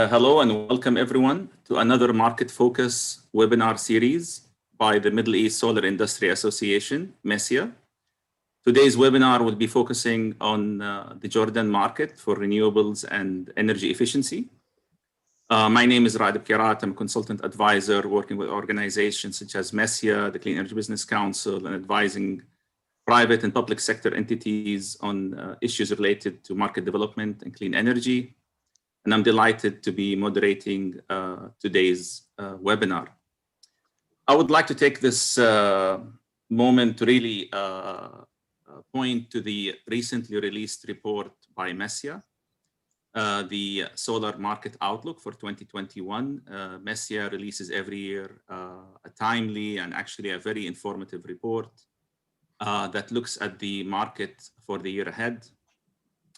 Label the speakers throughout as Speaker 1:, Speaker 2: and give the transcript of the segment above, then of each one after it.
Speaker 1: Hello and welcome everyone to another Market Focus webinar series by the Middle East Solar Industry Association, MESIA. Today's webinar will be focusing on the Jordan market for renewables and energy efficiency. My name is Radib Kirat. I'm a consultant advisor working with organizations such as MESIA, the Clean Energy Business Council, and advising private and public sector entities on issues related to market development and clean energy. And I'm delighted to be moderating today's webinar. I would like to take this moment to really point to the recently released report by MESIA, the Solar Market Outlook for 2021. MESIA releases every year a timely and actually a very informative report that looks at the market for the year ahead.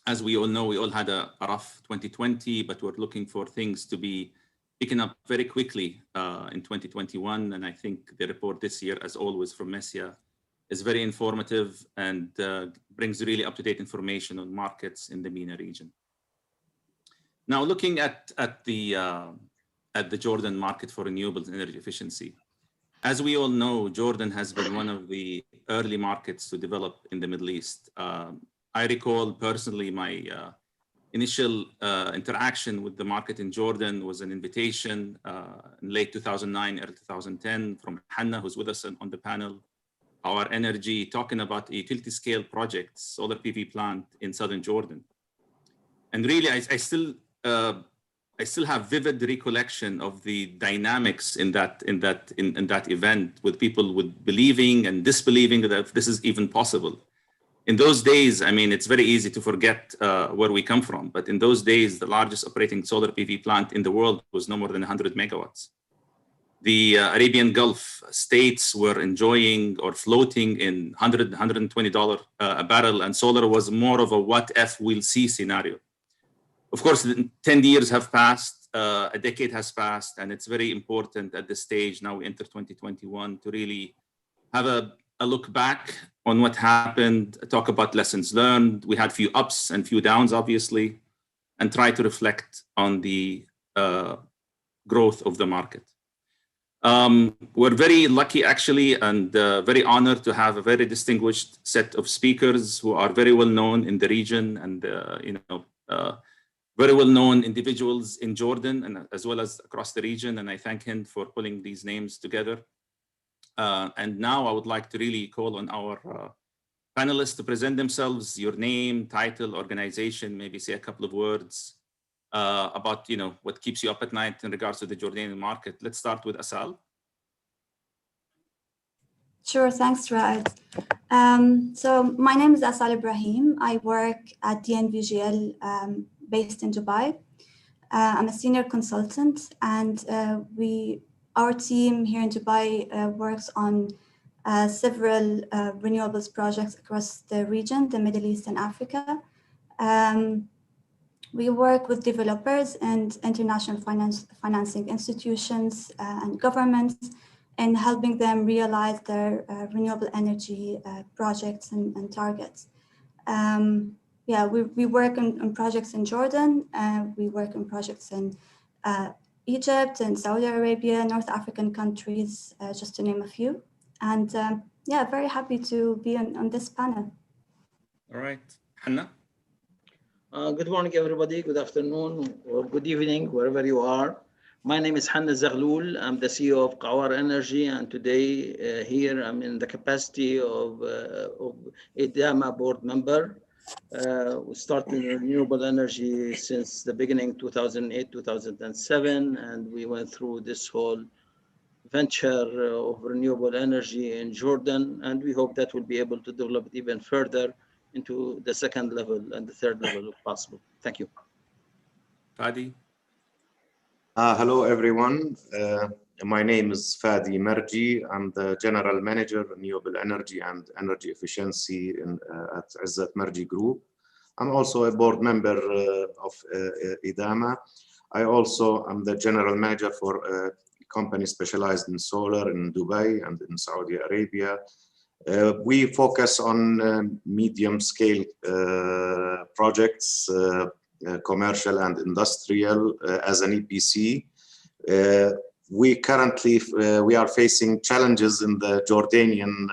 Speaker 1: As we all know, we all had a rough 2020, but we're looking for things to be picking up very quickly in 2021. And I think the report this year, as always from MESIA, is very informative and brings really up-to-date information on markets in the MENA region. Now, looking at the Jordan market for renewables and energy efficiency, as we all know, Jordan has been one of the early markets to develop in the Middle East. I recall personally my initial interaction with the market in Jordan was an invitation in late 2009, early 2010 from Hanna, who's with us on the panel, Our Energy, talking about a utility scale project, solar PV plant in southern Jordan. And really, I still have vivid recollection of the dynamics in that event, with people believing and disbelieving that this is even possible. In those days, I mean, it's very easy to forget where we come from, but in those days, the largest operating solar PV plant in the world was no more than 100 megawatts. The Arabian Gulf states were enjoying or floating in $100, $120 a barrel, and solar was more of a what if we'll see scenario. Of course, 10 years have passed, a decade has passed, and it's very important at this stage, now we enter 2021, to really have a look back on what happened, talk about lessons learned. We had few ups and few downs, obviously, and try to reflect on the growth of the market. We're very lucky, actually, and very honored to have a very distinguished set of speakers who are very well known in the region and very well known individuals in Jordan and as well as across the region. And I thank him for pulling these names together. And now I would like to really call on our panelists to present themselves, your name, title, organization, maybe say a couple of words about what keeps you up at night in regards to the Jordanian market. Let's start with Asal.
Speaker 2: Sure, thanks, Raed. So my name is Asal Ibrahim. I work at DNVGL based in Dubai. I'm a senior consultant, and our team here in Dubai works on several renewables projects across the region, the Middle East and Africa. We work with developers and international financing institutions and governments in helping them realize their renewable energy projects and targets. We work on projects in Jordan, we work on projects in Egypt and Saudi Arabia, North African countries, just to name a few. And very happy to be on this panel.
Speaker 1: All right, Hanna.
Speaker 3: Good morning, everybody. Good afternoon or good evening, wherever you are. My name is Hanna Zaghloul. I'm the CEO of Our Energy, and today here I'm in the capacity of IDAMA board member. We started renewable energy since the beginning, 2008, 2007, and we went through this whole venture of renewable energy in Jordan, and we hope that we'll be able to develop it even further into the second level and the third level if possible. Thank you.
Speaker 1: Fadi.
Speaker 4: Hello, everyone. My name is Fadi Marji. I'm the General Manager, Renewable Energy and Energy Efficiency at Izzat Marji Group. I'm also a board member of IDAMA. I also am the General Manager for a company specialized in solar in Dubai and in Saudi Arabia. We focus on medium-scale projects commercial and industrial as an EPC. We currently we are facing challenges in the Jordanian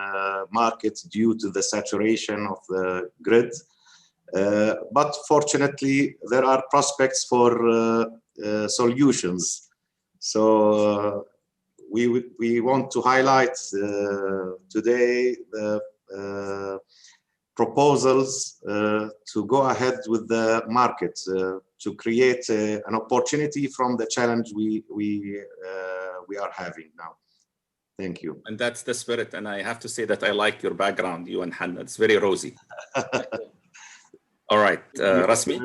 Speaker 4: market due to the saturation of the grid. But fortunately, there are prospects for solutions. So we want to highlight today the proposals to go ahead with the market to create an opportunity from the challenge we are having now. Thank you.
Speaker 1: And that's the spirit. And I have to say that I like your background, you and Hanna. It's very rosy. All right, Rasmi.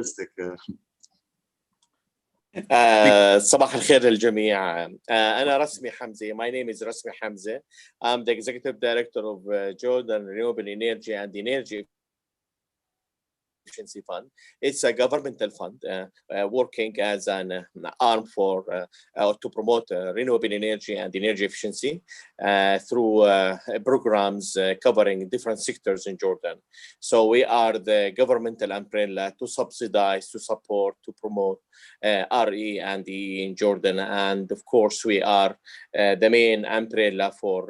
Speaker 5: صباح الخير للجميع. أنا رسمي حمزة. My name is Rasmi Hamza. I'm the Executive Director of Jordan Renewable Energy and Energy Efficiency Fund. It's a governmental fund working as an arm for to promote renewable energy and energy efficiency through programs covering different sectors in Jordan. So we are the governmental umbrella to subsidize, to support, to promote RE and EE in Jordan. And of course, we are the main umbrella for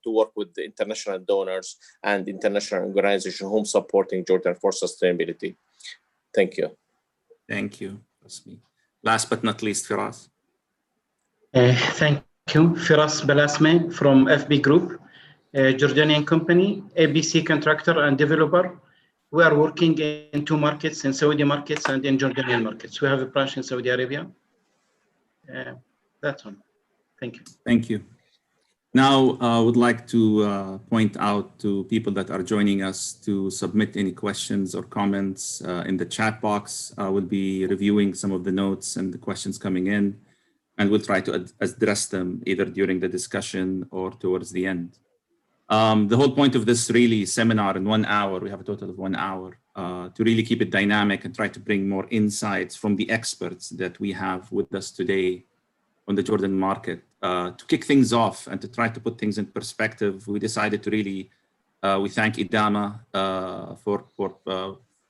Speaker 5: to work with the international donors and international organizations whom supporting Jordan for sustainability. Thank you.
Speaker 1: Thank you, Rasmi. Last but not least, Firas.
Speaker 6: Thank you. Firas Balasme from FB Group, a Jordanian company, ABC contractor and developer. We are working in two markets, in Saudi markets and in Jordanian markets. We have a branch in Saudi Arabia. That's all. Thank you.
Speaker 1: Thank you. Now, I would like to point out to people that are joining us to submit any questions or comments in the chat box. We'll be reviewing some of the notes and the questions coming in, and we'll try to address them either during the discussion or towards the end. The whole point of this really seminar in 1 hour, we have a total of 1 hour, to really keep it dynamic and try to bring more insights from the experts that we have with us today on the Jordan market. To kick things off and to try to put things in perspective, we decided to really, we thank Idama for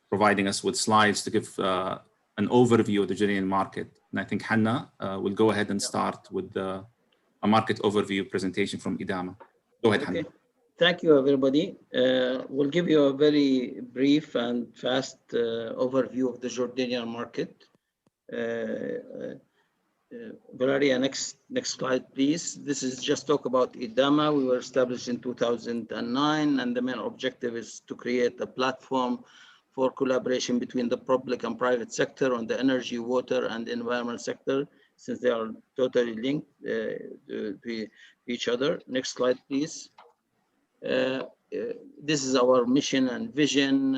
Speaker 1: providing us with slides to give an overview of the Jordanian market. And I think Hanna will go ahead and start with a market overview presentation from Idama. Go ahead, Hanna.
Speaker 3: Thank you, everybody. We'll give you a very brief and fast overview of the Jordanian market. Valeria, next slide, please. This is just talk about Idama. We were established in 2009, and the main objective is to create a platform for collaboration between the public and private sector on the energy, water, and environment sector, since they are totally linked to each other. Next slide, please. This is our mission and vision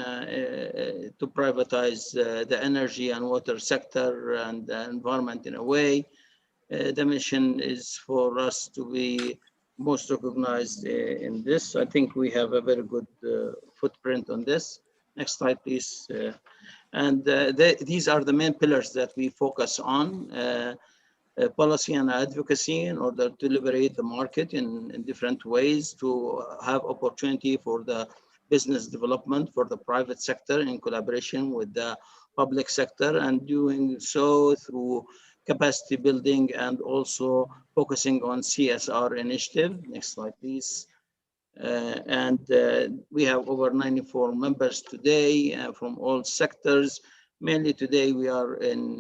Speaker 3: to privatize the energy and water sector and the environment in a way. The mission is for us to be most recognized in this. I think we have a very good footprint on this. Next slide, please. These are the main pillars that we focus on. Policy and advocacy in order to liberate the market in different ways, to have opportunity for the business development for the private sector in collaboration with the public sector, and doing so through capacity building and also focusing on CSR initiative. Next slide, please. We have over 94 members today from all sectors. Mainly today we are in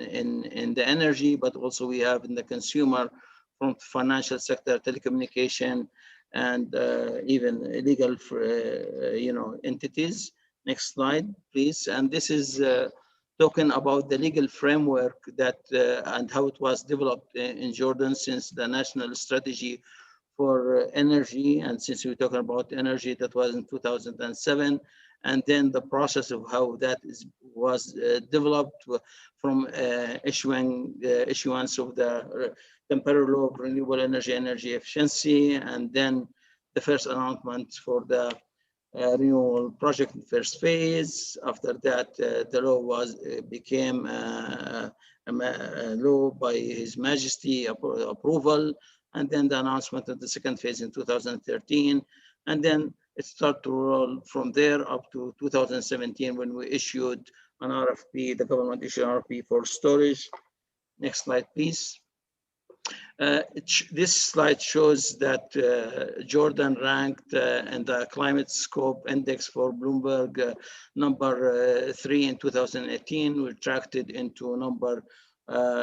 Speaker 3: the energy, but also we have in the consumer, from financial sector, telecommunication, and even legal entities. Next slide, please. And this is talking about the legal framework that and how it was developed in Jordan since the national strategy for energy, and since we're talking about energy, that was in 2007. And then the process of how that was developed from issuance of the temporary law of renewable energy efficiency, and then the first announcement for the renewable project in first phase. After that, the law became a law by His Majesty approval, and then the announcement of the second phase in 2013, and then it started to roll from there up to 2017 when we issued an RFP, the government issued an RFP for storage. Next slide, please. This slide shows that Jordan ranked in the climate scope index for Bloomberg number 3 in 2018, retracted into number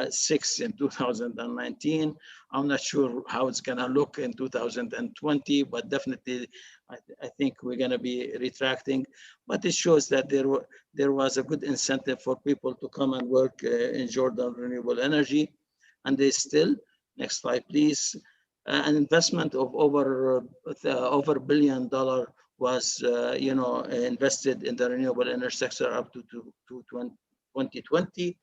Speaker 3: 6 in 2019. I'm not sure how it's gonna look in 2020, but definitely I think we're gonna be retracting. But it shows that there was a good incentive for people to come and work in Jordan renewable energy, and they still. Next slide, please. An investment of over $1 billion was, invested in the renewable energy sector up to 2020.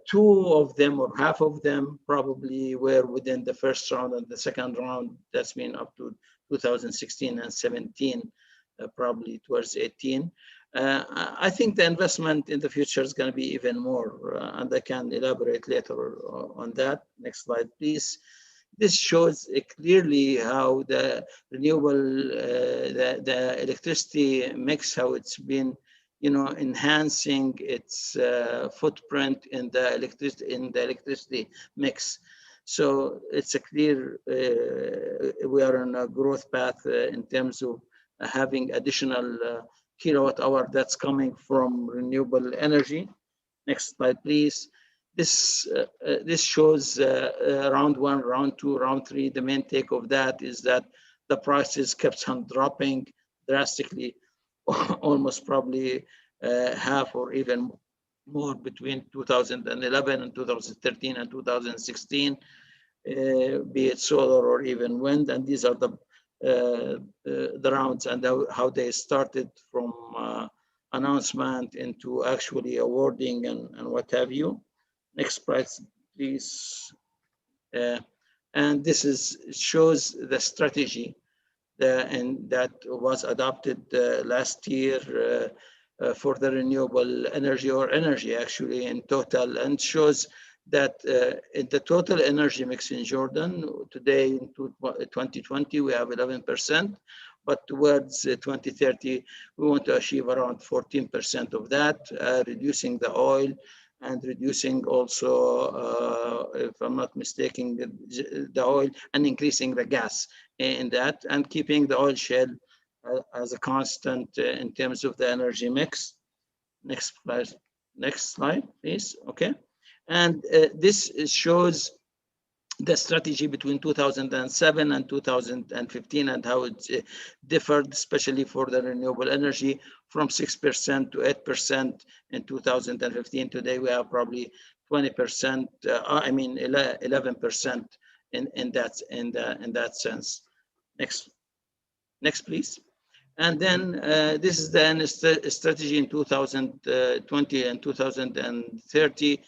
Speaker 3: Two of them or half of them probably were within the first round, and the second round that's been up to 2016 and 17, probably towards 18. I think the investment in the future is going to be even more, and I can elaborate later on that. Next slide, please. This shows clearly how the renewable, the electricity mix, how it's been, enhancing its footprint in the electricity mix. So it's a clear, we are on a growth path in terms of having additional kilowatt hour that's coming from renewable energy. Next slide, please. This shows round 1, round 2, round 3. The main take of that is that the prices kept on dropping drastically, almost probably half or even more between 2011 and 2013 and 2016, be it solar or even wind. And these are the rounds and how they started from announcement into actually awarding and what have you. Next slide, please. And this shows the strategy that was adopted last year for the renewable energy, or energy actually in total, and shows that in the total energy mix in Jordan today in 2020 we have 11%, but towards 2030 we want to achieve around 14% of that, reducing the oil and reducing also, if I'm not mistaken, the oil, and increasing the gas in that, and keeping the oil shale as a constant in terms of the energy mix. Next slide, please. Okay. And this shows the strategy between 2007 and 2015 and how it differed, especially for the renewable energy, from 6% to 8% in 2015. Today we have probably 20%, 11% in that sense. Next, please. And then this is the strategy in 2020 and 2030.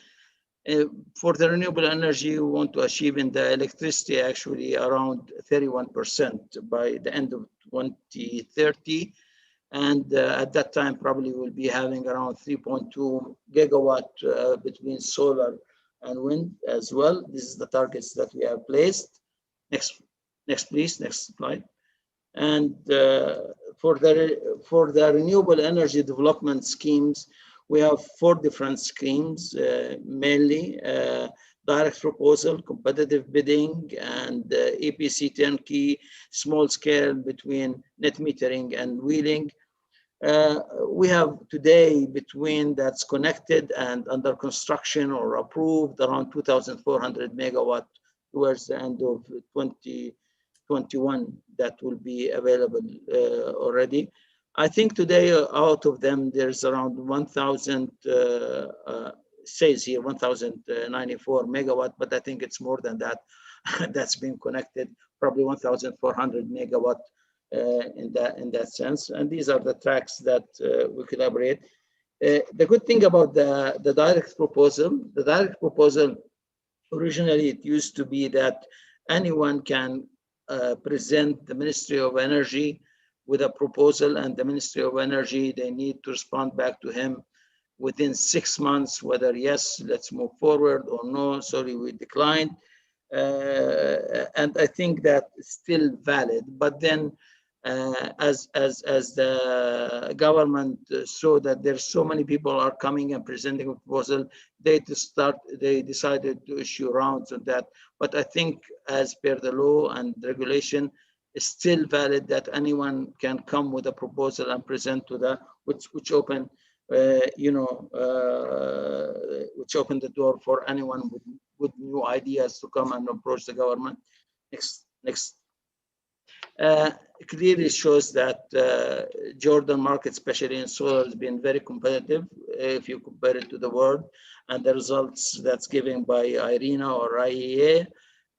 Speaker 3: For the renewable energy, we want to achieve in the electricity actually around 31% by the end of 2030. And at that time, probably we'll be having around 3.2 gigawatt between solar and wind as well. This is the targets that we have placed. Next, please, next slide. And for the renewable energy development schemes, we have 4 different schemes, mainly direct proposal, competitive bidding, and EPC turnkey, small scale between net metering and wheeling. We have today between that's connected and under construction or approved around 2,400 megawatt towards the end of 2021 that will be available already. I think today out of them, there's around 1,000, says here 1,094 megawatt, but I think it's more than that. That's been connected, probably 1,400 megawatt in that sense. And these are the tracks that we collaborate. The good thing about the direct proposal, originally it used to be that anyone can present the Ministry of Energy with a proposal, and the Ministry of Energy, they need to respond back to him within 6 months, whether yes, let's move forward, or no, sorry, we declined. And I think that is still valid. But then as the government saw that there's so many people are coming and presenting a proposal, they decided to issue rounds on that. But I think as per the law and regulation, it's still valid that anyone can come with a proposal and present to the which open which open the door for anyone with new ideas to come and approach the government. Next. Clearly shows that Jordan market, especially in solar, has been very competitive if you compare it to the world, and the results that's given by IRENA or IEA.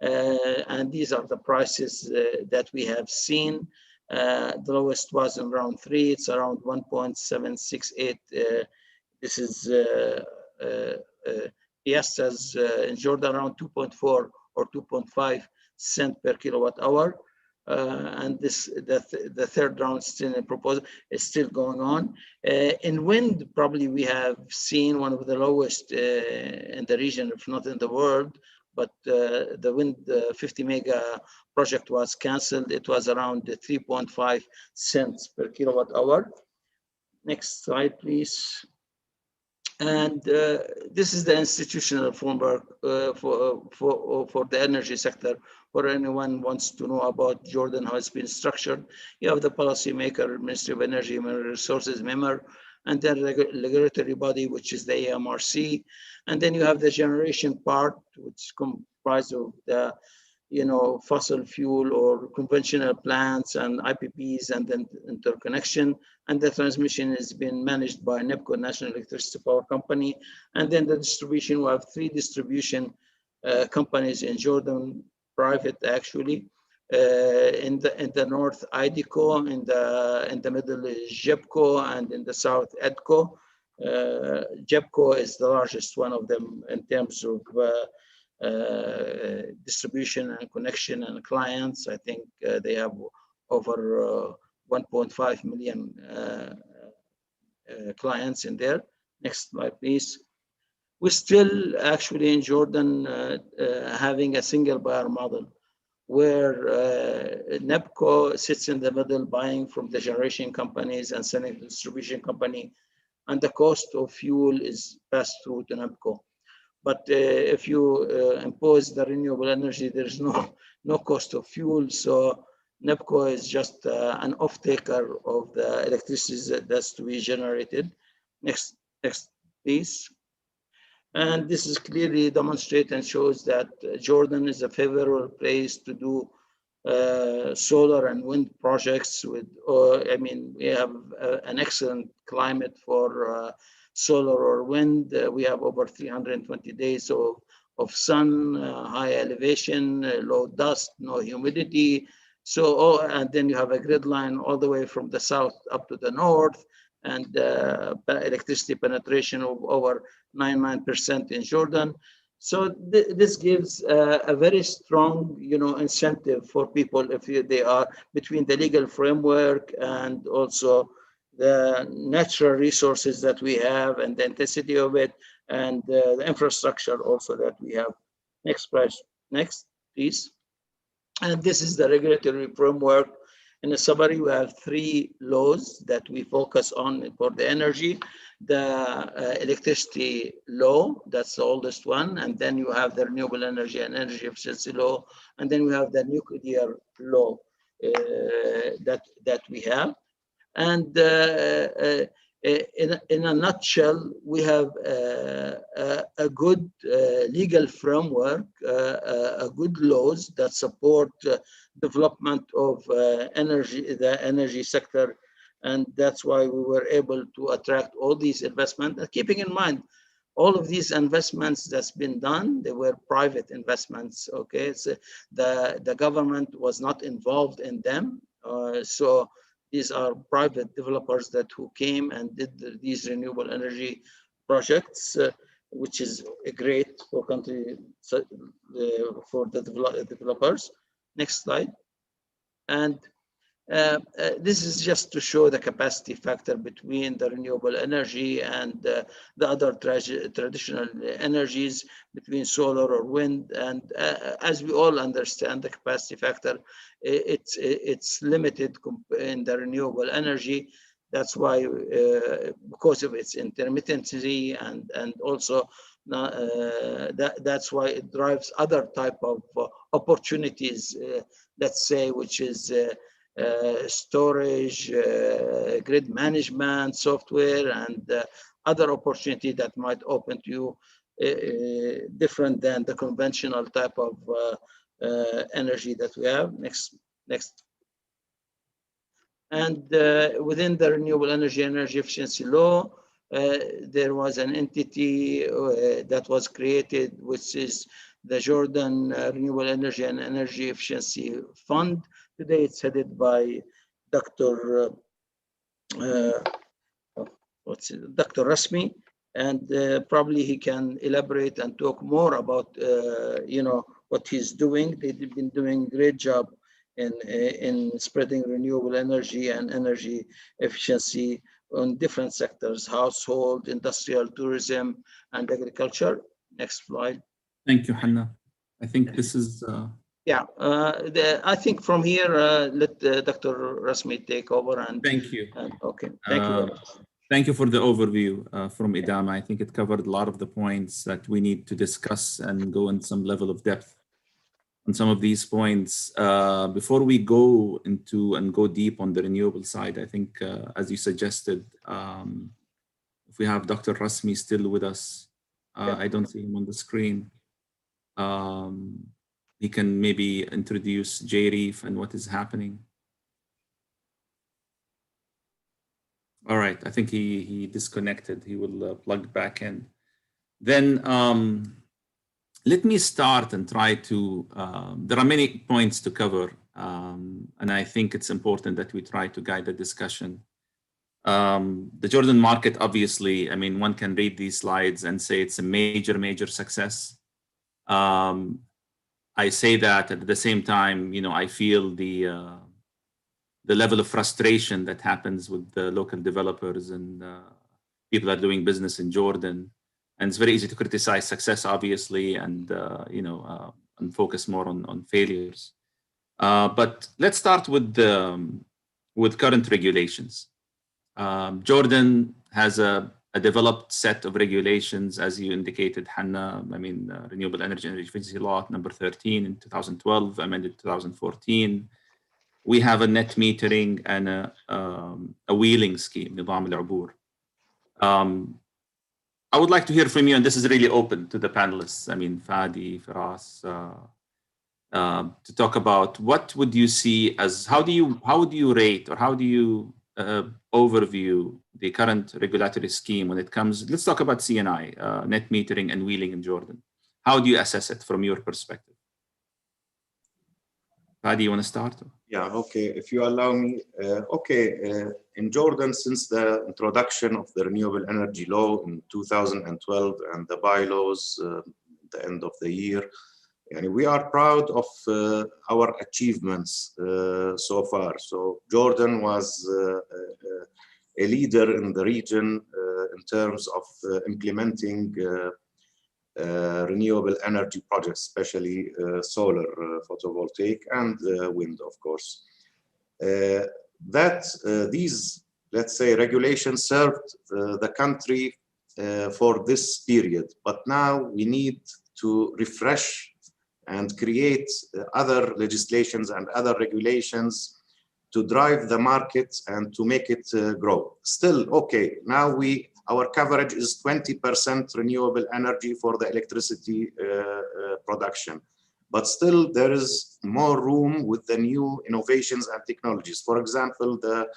Speaker 3: And these are the prices that we have seen. The lowest was around 3, it's around 1.768. This is yes, as in Jordan, around 2.4 or 2.5 cent per kilowatt hour. And this the third round still in proposal is still going on. In wind, probably we have seen one of the lowest in the region, if not in the world. But the wind 50 mega project was canceled. It was around 3.5 cents per kilowatt hour. Next slide, please. And this is the institutional framework for the energy sector. For anyone wants to know about Jordan, how it's been structured, you have the policymaker, Ministry of Energy and Mineral Resources, MEMR, and then regulatory body, which is the AMRC. And then you have the generation part, which is comprised of the fossil fuel or conventional plants and IPPs and then interconnection. And the transmission has been managed by NEPCO, National Electricity Power Company. And then the distribution, we have 3 distribution companies in Jordan, private actually. In the north, IDECO, in the middle is JEPCO, and in the south, EDCO. JEPCO is the largest one of them in terms of distribution and connection and clients. I think they have over 1.5 million clients in there. Next slide, please. We're still actually in Jordan having a single buyer model where NEPCO sits in the middle buying from the generation companies and selling to the distribution company, and the cost of fuel is passed through to NEPCO. But if you impose the renewable energy, there's no cost of fuel. So NEPCO is just an off-taker of the electricity that's to be generated. Next, please. And this is clearly demonstrated and shows that Jordan is a favorable place to do solar and wind projects with, I mean, we have an excellent climate for solar or wind. We have over 320 days of sun, high elevation, low dust, no humidity. So, and then you have a grid line all the way from the south up to the north, and electricity penetration of over 99% in Jordan. So this gives a very strong, incentive for people if they are between the legal framework and also the natural resources that we have and the intensity of it and the infrastructure also that we have. Next, please. And this is the regulatory framework. In a summary, we have 3 laws that we focus on for the energy. The electricity law, that's the oldest one. And then you have the renewable energy and energy efficiency law. And then we have the nuclear law that we have. And in a nutshell, we have a good legal framework, a good laws that support development of the energy sector, and that's why we were able to attract all these investments. And keeping in mind, all of these investments that's been done, they were private investments. Okay, so the government was not involved in them, so these are private developers who came and did these renewable energy projects, which is great for country, for the developers. Next slide. And This is just to show the capacity factor between the renewable energy and the other traditional energies, between solar or wind. And as we all understand, the capacity factor, it's limited in the renewable energy. That's why, because of its intermittency, and also that's why it drives other type of opportunities, let's say, which is storage, grid management, software, and other opportunity that might open to you different than the conventional type of energy that we have. Next. And within the renewable energy efficiency law, there was an entity that was created, which is the Jordan Renewable Energy and Energy Efficiency Fund. Today it's headed by Dr. Dr. Rasmi, and probably he can elaborate and talk more about what he's doing. They've been doing a great job in spreading renewable energy and energy efficiency on different sectors: household, industrial, tourism, and agriculture. Next slide.
Speaker 1: Thank you, Hanna. I think this is
Speaker 3: yeah. I think from here, let Dr. Rasmi take over. And
Speaker 1: thank you.
Speaker 3: Okay, thank you very much.
Speaker 1: Thank you for the overview from Idama. I think it covered a lot of the points that we need to discuss and go in some level of depth on some of these points. Before we go into and go deep on the renewable side, I think, as you suggested, if we have Dr. Rasmi still with us, I don't see him on the screen. He can maybe introduce JREEF and what is happening. All right, I think he disconnected. He will plug back in. Then let me start and try to, there are many points to cover, and I think it's important that we try to guide the discussion. The Jordan market, obviously, I mean, one can read these slides and say it's a major, major success. I say that at the same time, I feel the level of frustration that happens with the local developers and people that are doing business in Jordan. And it's very easy to criticize success, obviously, and and focus more on failures. But let's start with current regulations. Jordan has a developed set of regulations, as you indicated, Hanna. I mean, Renewable Energy and Efficiency Law number 13 in 2012, amended 2014. We have a net metering and a wheeling scheme, نظام العبور. I would like to hear from you, and this is really open to the panelists. I mean, Fadi, Firas, to talk about what would you see as, how would you rate, or how do you overview the current regulatory scheme when it comes, let's talk about CNI, net metering and wheeling in Jordan. How do you assess it from your perspective? Fadi, you want to start?
Speaker 4: Yeah, okay, if you allow me. In Jordan, since the introduction of the Renewable Energy Law in 2012 and the bylaws at the end of the year, we are proud of our achievements so far. So Jordan was a leader in the region in terms of implementing renewable energy projects, especially solar photovoltaic and wind, of course. These, let's say, regulations served the country for this period, but now we need to refresh and create other legislations and other regulations to drive the market and to make it grow. Still, okay, now our coverage is 20% renewable energy for the electricity production. But still, there is more room with the new innovations and technologies. For example, the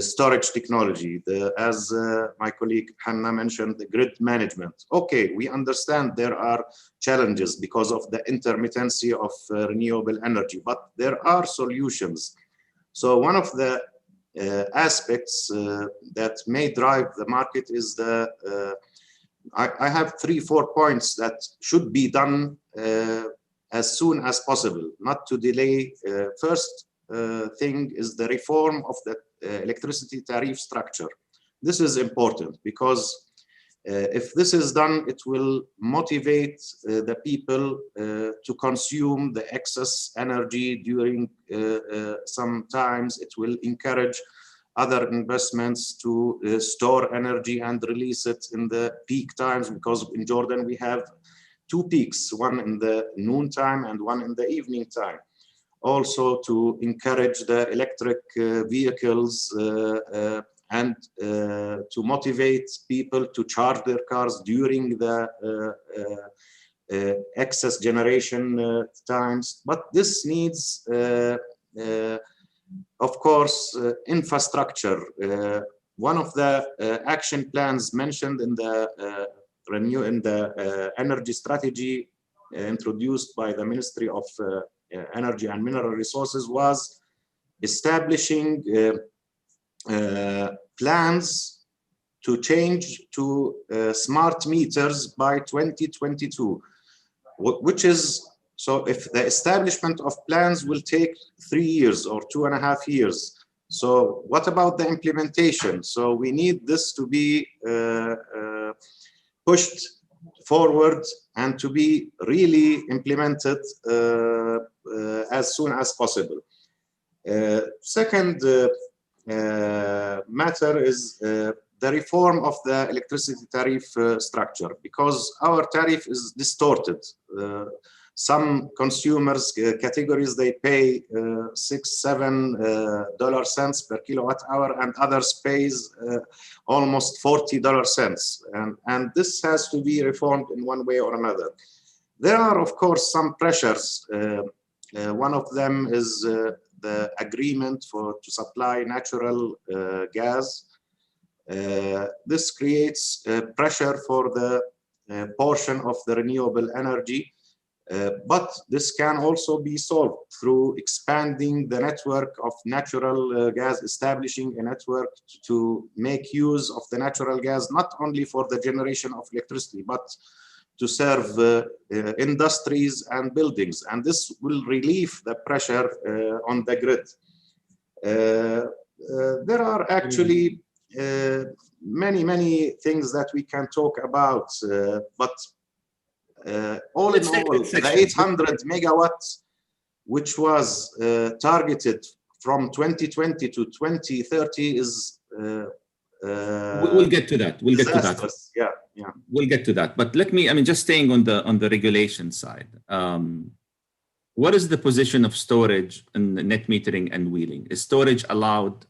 Speaker 4: storage technology, as my colleague Hanna mentioned, the grid management. Okay, we understand there are challenges because of the intermittency of renewable energy, but there are solutions. So one of the aspects that may drive the market is I have 3-4 points that should be done as soon as possible, not to delay. First, thing is the reform of the electricity tariff structure. This is important because if this is done, it will motivate the people to consume the excess energy during sometimes. It will encourage other investments to store energy and release it in the peak times, because in Jordan we have two peaks, one in the noon time and one in the evening time. Also to encourage the electric vehicles and to motivate people to charge their cars during the excess generation times. But this needs, of course, infrastructure. One of the action plans mentioned in the energy strategy introduced by the Ministry of Energy and Mineral Resources was establishing plans to change to smart meters by 2022, which is, so if the establishment of plans will take 3 years or 2.5 years. So what about the implementation? So we need this to be pushed forward and to be really implemented as soon as possible. Second matter is the reform of the electricity tariff structure, because our tariff is distorted. Some consumers categories, they pay $6-7 cents per kilowatt hour, and others pays almost $40 cents. And this has to be reformed in one way or another. There are, of course, some pressures. One of them is the agreement to supply natural gas. This creates pressure for the portion of the renewable energy. But this can also be solved through expanding the network of natural gas, establishing a network to make use of the natural gas, not only for the generation of electricity, but to serve industries and buildings. And this will relieve the pressure on the grid. There are actually many things that we can talk about, but all in all, the 800 megawatts, which was targeted from 2020 to 2030, is
Speaker 1: we'll get to that. We'll get to that.
Speaker 4: Yeah.
Speaker 1: We'll get to that. But let me, just staying on the regulation side. What is the position of storage and net metering and wheeling? Is storage allowed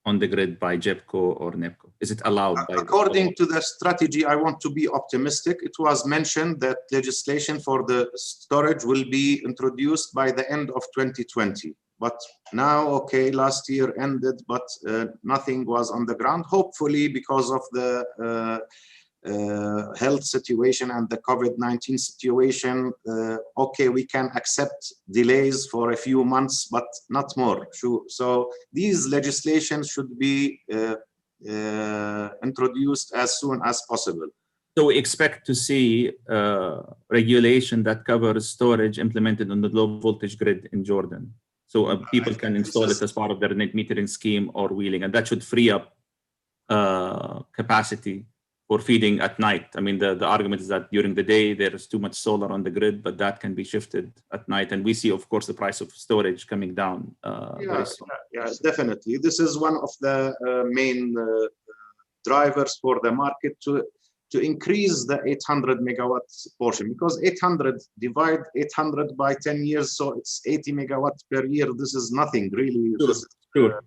Speaker 1: on the grid by JEPCO or NEPCO? Is it allowed by?
Speaker 4: According to the strategy, I want to be optimistic. It was mentioned that legislation for the storage will be introduced by the end of 2020. But now, okay, last year ended, but nothing was on the ground. Hopefully, because of the health situation and the COVID-19 situation, okay, we can accept delays for a few months, but not more. So these legislations should be introduced as soon as possible.
Speaker 1: So we expect to see regulation that covers storage implemented on the low voltage grid in Jordan. So people can install it as part of their net metering scheme or wheeling, and that should free up capacity for feeding at night. I mean, the argument is that during the day there is too much solar on the grid, but that can be shifted at night. And we see, of course, the price of storage coming down.
Speaker 4: Yeah, definitely. This is one of the main drivers for the market to increase the 800 megawatts portion, because 800 divide 800 by 10 years, so it's 80 megawatts per year. This is nothing really.
Speaker 1: Sure.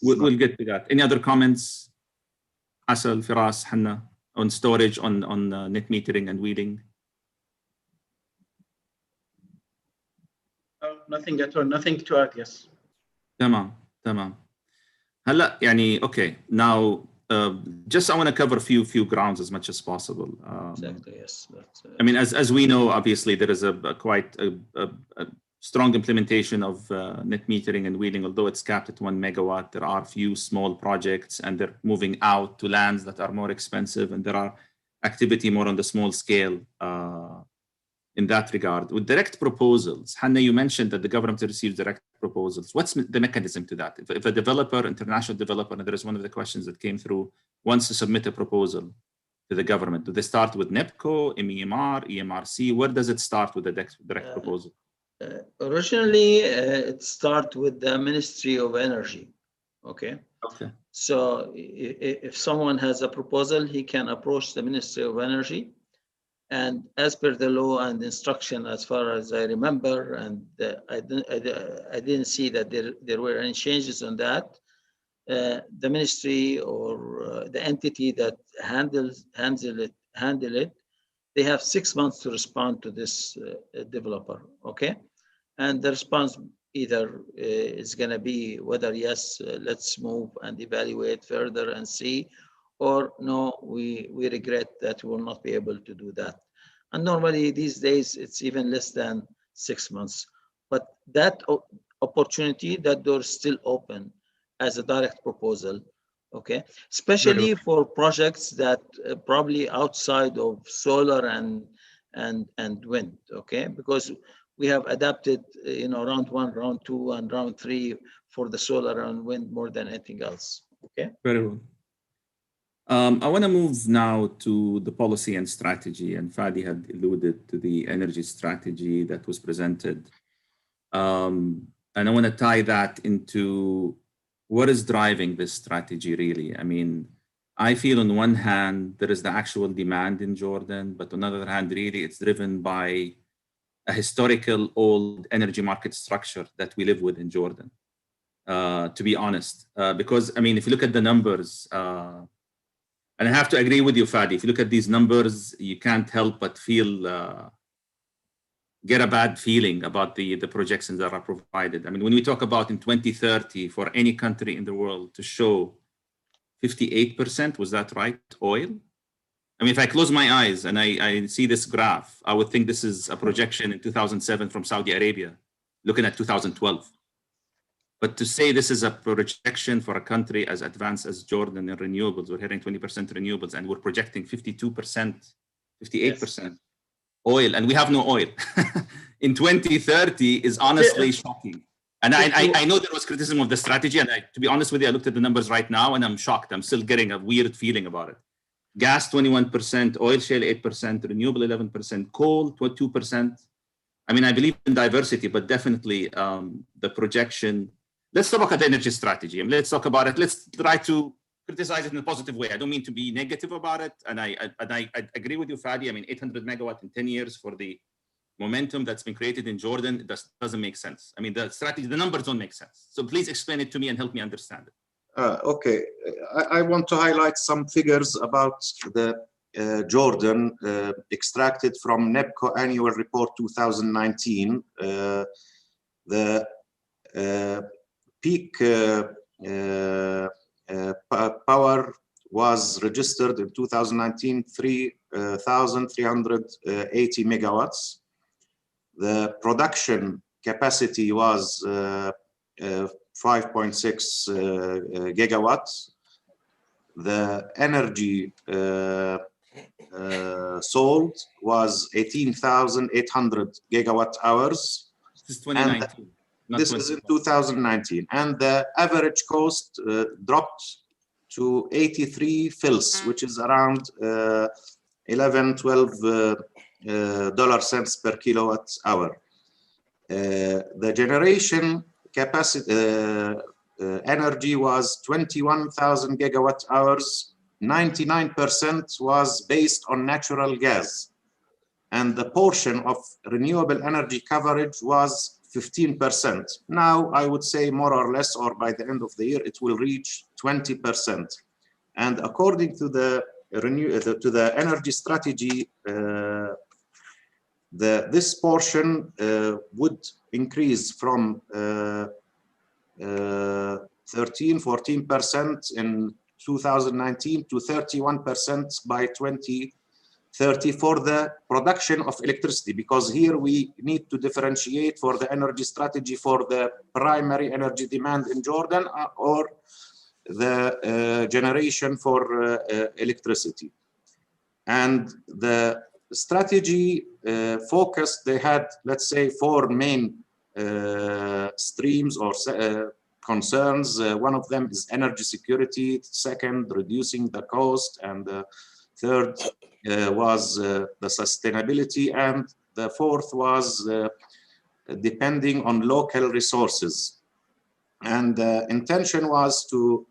Speaker 1: We'll get to that. Any other comments, Asal, Firas, Hanna, on storage, on net metering and wheeling?
Speaker 6: Nothing at all. Nothing to add. Yes.
Speaker 1: تمام. هلا يعني okay. Now just I want to cover a few grounds as much as possible.
Speaker 3: Exactly. Yes.
Speaker 1: I mean, as we know, obviously there is a quite strong implementation of net metering and wheeling. Although it's capped at 1 megawatt, there are few small projects, and they're moving out to lands that are more expensive, and there are activity more on the small scale in that regard. With direct proposals, Hanna, you mentioned that the government receives direct proposals. What's the mechanism to that? If a developer, international developer, and there is one of the questions that came through, wants to submit a proposal to the government, do they start with NEPCO, MEMR, EMRC? Where does it start with the direct proposal?
Speaker 3: Originally, it starts with the Ministry of Energy. Okay.
Speaker 1: Okay.
Speaker 3: So if someone has a proposal, he can approach the Ministry of Energy. And as per the law and instruction, as far as I remember, and I didn't see that there were any changes on that, the ministry or the entity that handle it, they have 6 months to respond to this developer, okay? And the response either is gonna be whether yes, let's move and evaluate further and see, or no, we regret that we will not be able to do that. And normally these days, it's even less than 6 months. But that opportunity, that door is still open as a direct proposal, okay? Especially for projects that probably outside of solar and wind, okay? Because we have adapted, round 1, round 2, and round 3 for the solar and wind more than anything else, okay?
Speaker 1: Very well. I want to move now to the policy and strategy, and Fadi had alluded to the energy strategy that was presented. And I want to tie that into what is driving this strategy really. I mean, I feel on one hand, there is the actual demand in Jordan, but on the other hand, really it's driven by a historical old energy market structure that we live with in Jordan, to be honest. Because, I mean, if you look at the numbers, and I have to agree with you, Fadi, if you look at these numbers, you can't help but get a bad feeling about the projections that are provided. I mean, when we talk about in 2030, for any country in the world to show 58%, was that right, oil? I mean, if I close my eyes and I see this graph, I would think this is a projection in 2007 from Saudi Arabia, looking at 2012. But to say this is a projection for a country as advanced as Jordan in renewables, we're hitting 20% renewables, and we're projecting 52%, 58% oil, and we have no oil in 2030 is honestly shocking. And I know there was criticism of the strategy, and to be honest with you, I looked at the numbers right now and I'm shocked. I'm still getting a weird feeling about it. Gas 21%, oil shale 8%, renewable 11%, coal 2%. I mean, I believe in diversity, but definitely the projection. Let's talk about the energy strategy and let's talk about it. Let's try to criticize it in a positive way. I don't mean to be negative about it. And I agree with you, Fadi. I mean, 800 megawatt in 10 years for the momentum that's been created in Jordan, it doesn't make sense. I mean, the strategy, the numbers don't make sense. So please explain it to me and help me understand it.
Speaker 4: Okay, I want to highlight some figures about the Jordan extracted from NEPCO Annual Report 2019. The peak power was registered in 2019, 3,380 megawatts. The production capacity was 5.6 gigawatts. The energy sold was 18,800 gigawatt hours.
Speaker 1: This is 2019.
Speaker 4: This is in 2019. And the average cost dropped to 83 fils, which is around 11-12 dollar cents per kilowatt hour. The generation capacity energy was 21,000 gigawatt hours. 99% was based on natural gas, and the portion of renewable energy coverage was 15%. Now I would say more or less, or by the end of the year, it will reach 20%. And according to the energy strategy, this portion would increase from 13-14% in 2019 to 31% by 2030 for the production of electricity, because here we need to differentiate for the energy strategy for the primary energy demand in Jordan or the generation for electricity. And the strategy focused, they had, let's say, 4 main streams or concerns. One of them is energy security, second, reducing the cost, and the third was the sustainability, and the fourth was depending on local resources. And the intention was to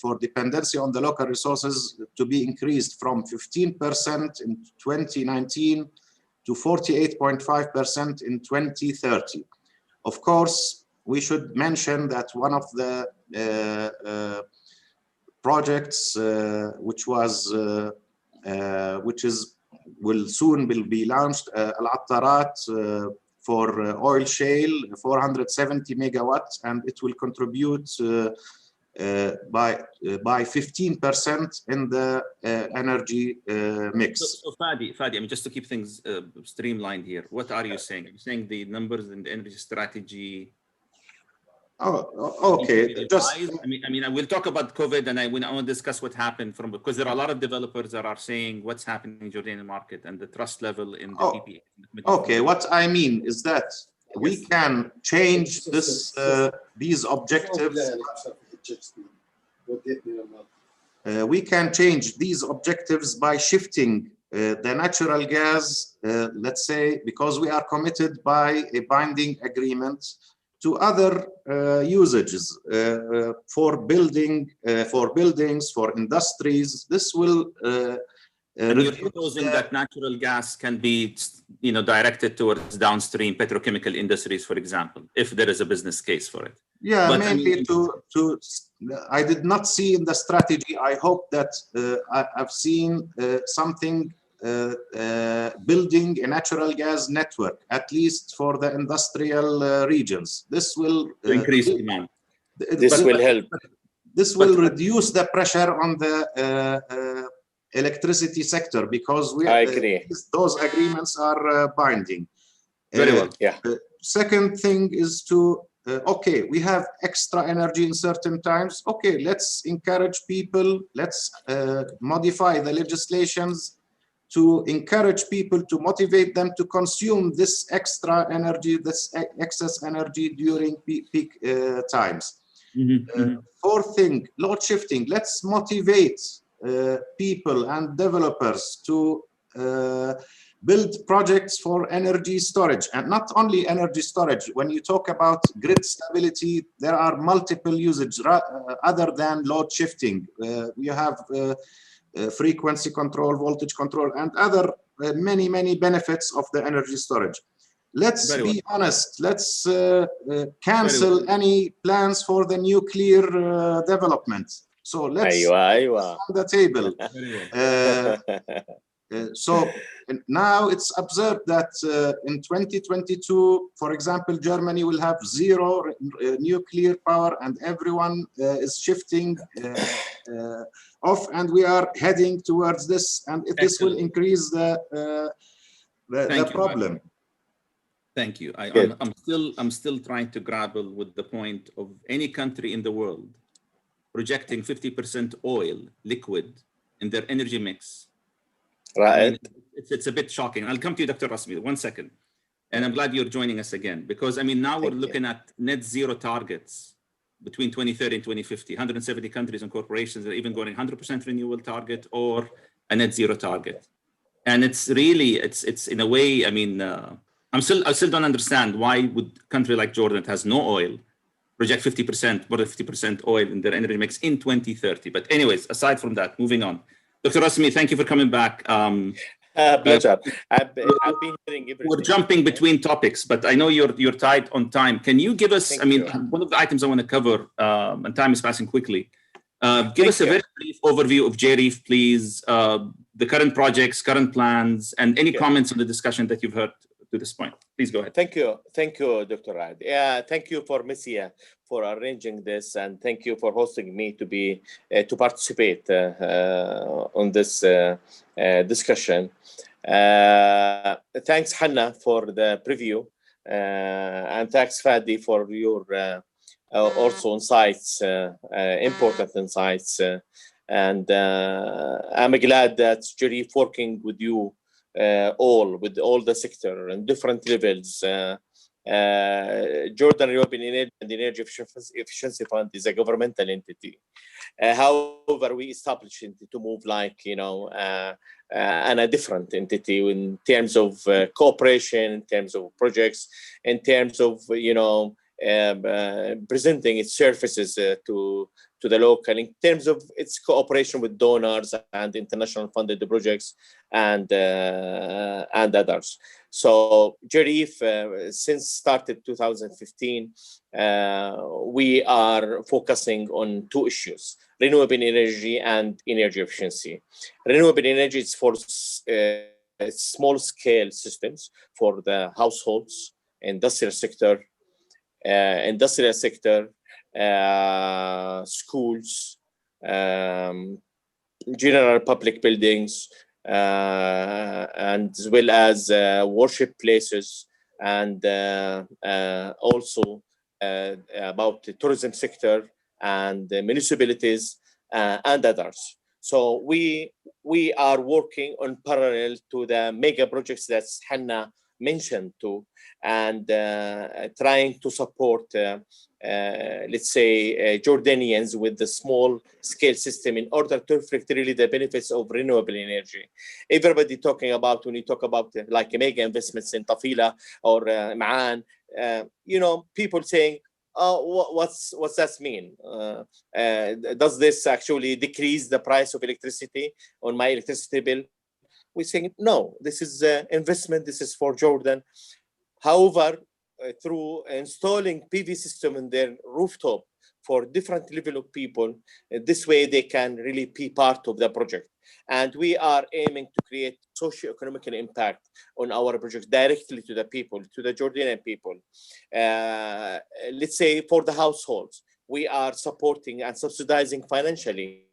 Speaker 4: for dependency on the local resources to be increased from 15% in 2019 to 48.5% in 2030. Of course, we should mention that one of the projects which will soon be launched, Al-Attarat, for oil shale, 470 megawatts, and it will contribute by 15% in the energy mix.
Speaker 1: So Fadi, I mean, just to keep things streamlined here, what are you saying? You're saying the numbers in the energy strategy?
Speaker 4: Oh, okay. Just,
Speaker 1: I mean, we'll talk about COVID, and I want to discuss what happened because there are a lot of developers that are saying what's happening in the Jordanian market and the trust level in the PPA.
Speaker 4: Okay, what I mean is that we can change this these objectives. We can change these objectives by shifting the natural gas, let's say, because we are committed by a binding agreement to other usages for buildings, for industries. This will
Speaker 1: and you're proposing that natural gas can be, directed towards downstream petrochemical industries, for example, if there is a business case for it.
Speaker 4: Yeah, but mainly I did not see in the strategy. I hope that I've seen something building a natural gas network, at least for the industrial regions. This will
Speaker 1: increase demand.
Speaker 5: This will help.
Speaker 4: This will reduce the pressure on the electricity sector, because
Speaker 5: I agree.
Speaker 4: Those agreements are binding.
Speaker 1: Very well.
Speaker 5: Yeah.
Speaker 4: Second thing is to okay, we have extra energy in certain times. Okay, let's encourage people. Let's modify the legislations to encourage people, to motivate them to consume this extra energy, this excess energy during peak times. Fourth thing, load shifting. Let's motivate people and developers to build projects for energy storage, and not only energy storage. When you talk about grid stability, there are multiple usages other than load shifting. You have frequency control, voltage control, and other many benefits of the energy storage. Let's be honest. Let's cancel any plans for the nuclear development. So let's on the table. So now it's observed that in 2022, for example, Germany will have 0 nuclear power, and everyone is shifting off, and we are heading towards this, and this will increase the problem.
Speaker 1: Thank you. I'm still trying to grapple with the point of any country in the world projecting 50% oil, liquid, in their energy mix.
Speaker 5: Right.
Speaker 1: I mean, it's a bit shocking. I'll come to you, Dr. Rasmi, 1 second. And I'm glad you're joining us again, because I mean, now we're looking at net zero targets between 2030 and 2050. 170 countries and corporations are even going 100% renewable target or a net zero target. And it's really, it's in a way, I mean, I still don't understand why would a country like Jordan that has no oil project 50%, more than 50% oil in their energy mix in 2030. But anyways, aside from that, moving on. Dr. Rasmi, thank you for coming back.
Speaker 5: Pleasure. I've been hearing everything.
Speaker 1: We're jumping between topics, but I know you're tight on time. Can you give us, one of the items I want to cover, and time is passing quickly. Give us a very brief overview of JREEF, please, the current projects, current plans, and any comments on the discussion that you've heard to this point. Please go ahead.
Speaker 5: Thank you, Dr. Raad. Yeah, thank you for MENA for arranging this, and thank you for hosting me to participate on this discussion. Thanks, Hannah, for the preview, and thanks, Fadi, for your also insights, important insights. And I'm glad that Jarif working with you with all the sector and different levels. Jordan Renewable Energy and Energy Efficiency Fund is a governmental entity. However, we established it to move like, and a different entity in terms of cooperation, in terms of projects, in terms of, presenting its services to the local, in terms of its cooperation with donors and international funded projects and others. So Jarif, since started 2015, we are focusing on two issues: renewable energy and energy efficiency. Renewable energy is for small scale systems for the households, industrial sector, schools, general public buildings, and as well as worship places, and also about the tourism sector and the municipalities and others. So we are working on parallel to the mega projects that Hanna mentioned too, and trying to support, let's say, Jordanians with the small scale system in order to reflect really the benefits of renewable energy. Everybody talking about, when you talk about like mega investments in Tafila or Ma'an, people saying, oh, what's that mean? Does this actually decrease the price of electricity on my electricity bill? We're saying, no, this is investment, this is for Jordan. However, through installing PV system in their rooftop for different level of people, this way they can really be part of the project. And we are aiming to create socio-economic impact on our project directly to the people, to the Jordanian people. Let's say for the households, we are supporting and subsidizing financially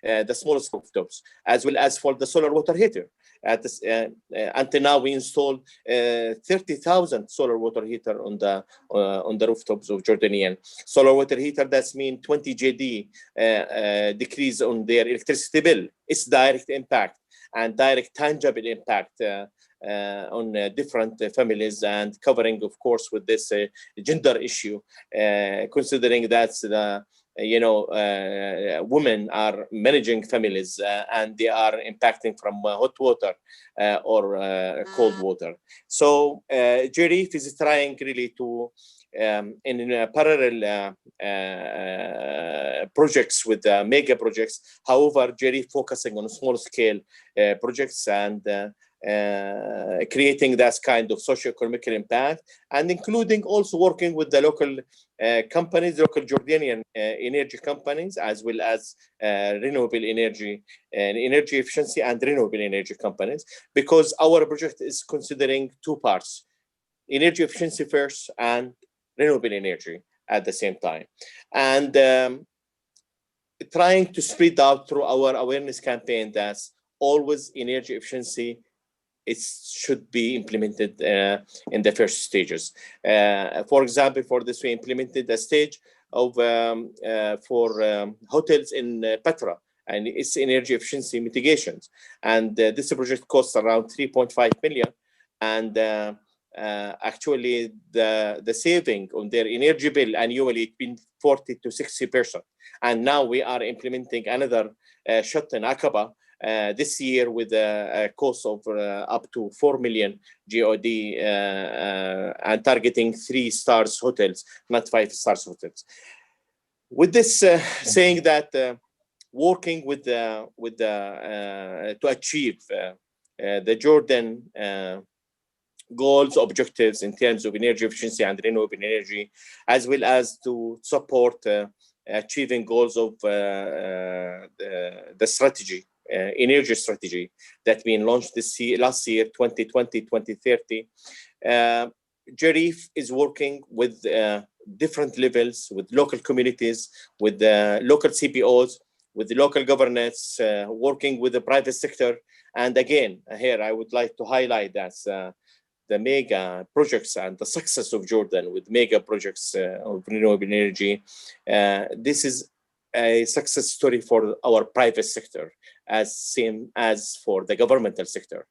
Speaker 5: the smallest rooftops, as well as for the solar water heater. Until now, we installed 30,000 solar water heater on the rooftops of Jordanian. Solar water heater, that's mean 20 JD decrease on their electricity bill. It's direct impact and direct tangible impact on different families, and covering, of course, with this gender issue, considering that's the women are managing families and they are impacting from hot water or cold water. So Jarif is trying really to, in parallel projects with mega projects. However, Jarif focusing on small scale projects and creating that kind of socio-economic impact, and including also working with the local companies, local Jordanian energy companies, as well as renewable energy and energy efficiency and renewable energy companies, because our project is considering two parts: energy efficiency first and renewable energy at the same time. And trying to spread out through our awareness campaign that's always energy efficiency, it should be implemented in the first stages. For example, for this, we implemented a stage of for hotels in Petra and its energy efficiency mitigations. And this project costs around 3.5 million. And actually, the saving on their energy bill annually has been 40 to 60%. And now we are implementing another shot in Aqaba this year with a cost of up to 4 million GOD and targeting 3 stars hotels, not 5 stars hotels. With this saying that working with to achieve the Jordan goals, objectives in terms of energy efficiency and renewable energy, as well as to support achieving goals of the strategy, energy strategy that been launched last year, 2020-2030. Jarif is working with different levels, with local communities, with local CPOs, with the local governance, working with the private sector. And again, here I would like to highlight that the mega projects and the success of Jordan with mega projects of renewable energy, this is a success story for our private sector, as same as for the governmental sector.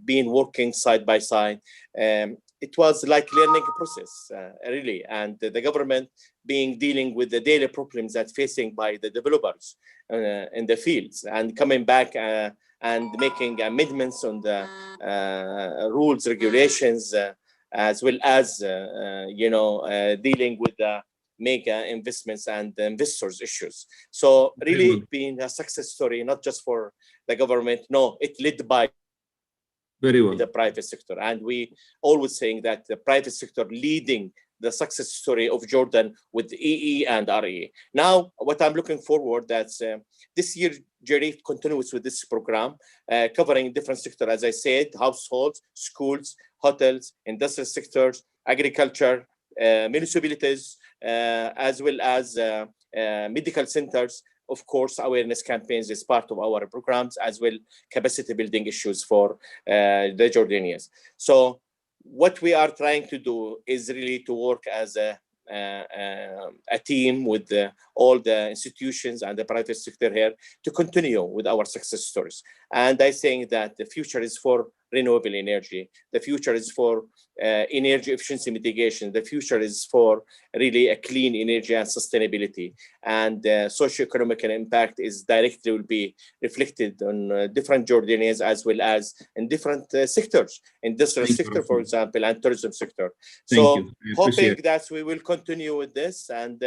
Speaker 5: Being working side by side, it was like learning process, really, and the government being dealing with the daily problems that facing by the developers in the fields, and coming back and making amendments on the rules, regulations, as well as dealing with the mega investments and investors issues. So really being a success story, not just for the government, no, it led by the private sector. And we always saying that the private sector leading the success story of Jordan with EE and RE. Now, what I'm looking forward, that's this year, Jerry continues with this program, covering different sectors, as I said, households, schools, hotels, industrial sectors, agriculture, municipalities, as well as medical centers. Of course, awareness campaigns is part of our programs, as well capacity building issues for the Jordanians. So what we are trying to do is really to work as a team with all the institutions and the private sector here to continue with our success stories. And I think that the future is for renewable energy. The future is for energy efficiency mitigation. The future is for really a clean energy and sustainability. And socioeconomic impact is directly will be reflected on different Jordanians, as well as in different sectors, industrial sector, for example, and tourism sector. So hoping that we will continue with this. And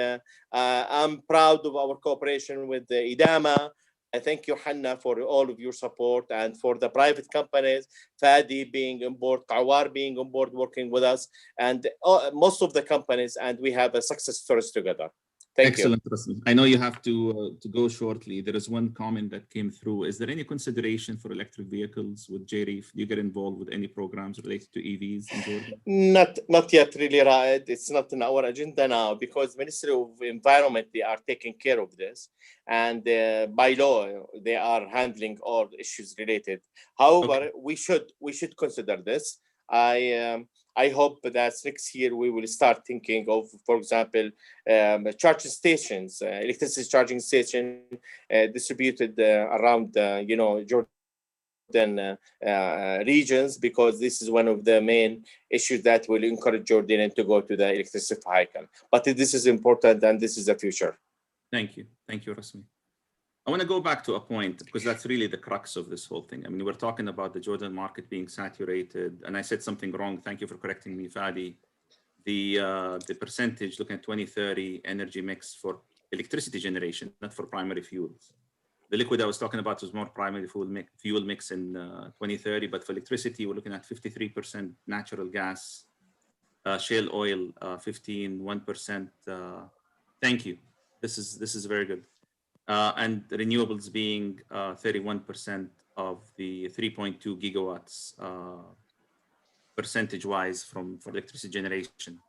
Speaker 5: I'm proud of our cooperation with the IDAMA. Thank you, Hanna, for all of your support, and for the private companies, Fadi being on board, Qawar being on board, working with us, and most of the companies, and we have a success stories together. Thank you.
Speaker 1: Excellent, Rasmi. I know you have to go shortly. There is one comment that came through. Is there any consideration for electric vehicles with JREEF? Do you get involved with any programs related to EVs in Jordan?
Speaker 5: Not yet, really, Raed. It's not in our agenda now, because Ministry of Environment, they are taking care of this, and by law they are handling all issues related. However, we should consider this. I hope that next year we will start thinking of, for example, charging stations, electricity charging station distributed around, Jordan regions, because this is one of the main issues that will encourage Jordanians to go to the electricity vehicle. But this is important, and this is the future.
Speaker 1: Thank you, Rasmi. I want to go back to a point, because that's really the crux of this whole thing. I mean, we're talking about the Jordan market being saturated, and I said something wrong. Thank you for correcting me, Fadi. The percentage, looking at 2030 energy mix for electricity generation, not for primary fuels. The liquid I was talking about was more primary fuel mix in 2030, but for electricity, we're looking at 53% natural gas, shale oil, 1%. Thank you. This is very good. And renewables being 31% of the 3.2 gigawatts percentage-wise for electricity generation.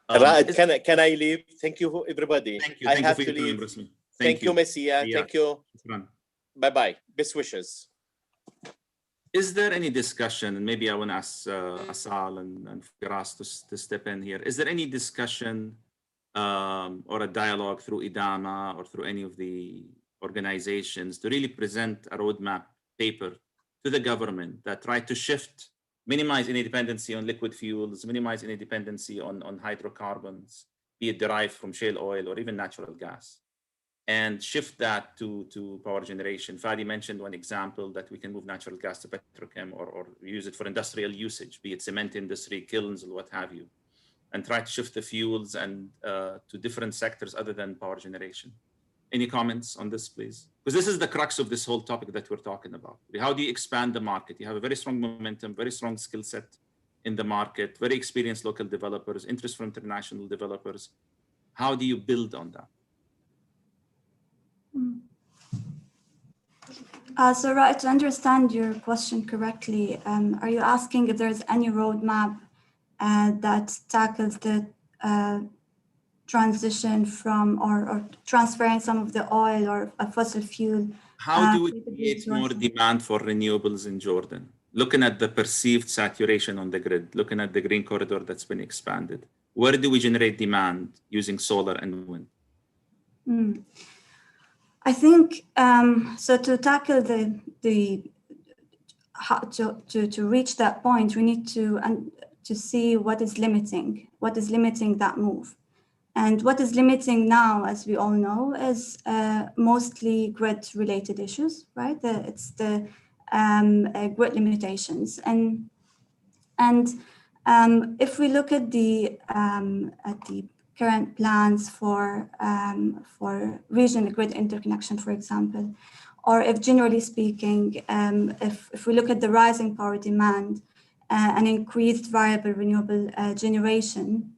Speaker 5: Can I leave? Thank you, everybody.
Speaker 1: Thank you.
Speaker 5: I have
Speaker 1: to
Speaker 5: leave.
Speaker 1: Time,
Speaker 5: Thank you, Messia.
Speaker 1: Yeah.
Speaker 5: Thank you. Bye-bye. Best wishes.
Speaker 1: Is there any discussion, and maybe I want to ask Asal and Firas to step in here. Is there any discussion or a dialogue through IDAMA or through any of the organizations to really present a roadmap paper to the government that try to minimize any dependency on liquid fuels, minimize any dependency on hydrocarbons, be it derived from shale oil or even natural gas, and shift that to power generation? Fadi mentioned one example that we can move natural gas to petrochem or use it for industrial usage, be it cement industry, kilns, or what have you, and try to shift the fuels and to different sectors other than power generation. Any comments on this, please? Because this is the crux of this whole topic that we're talking about. How do you expand the market? You have a very strong momentum, very strong skill set in the market, very experienced local developers, interest from international developers. How do you build on that?
Speaker 2: So, right, to understand your question correctly, are you asking if there's any roadmap that tackles the transition from or transferring some of the oil or a fossil fuel
Speaker 1: How do we
Speaker 2: with the
Speaker 1: create more
Speaker 2: resources.
Speaker 1: demand for renewables in Jordan? Looking at the perceived saturation on the grid, looking at the green corridor that's been expanded, where do we generate demand using solar and wind?
Speaker 2: I think so. To tackle to reach that point, we need to see what is limiting that move. And what is limiting now, as we all know, is mostly grid-related issues, right? It's the grid limitations. And if we look at the current plans for regional grid interconnection, for example, or if generally speaking, if we look at the rising power demand and increased variable renewable generation,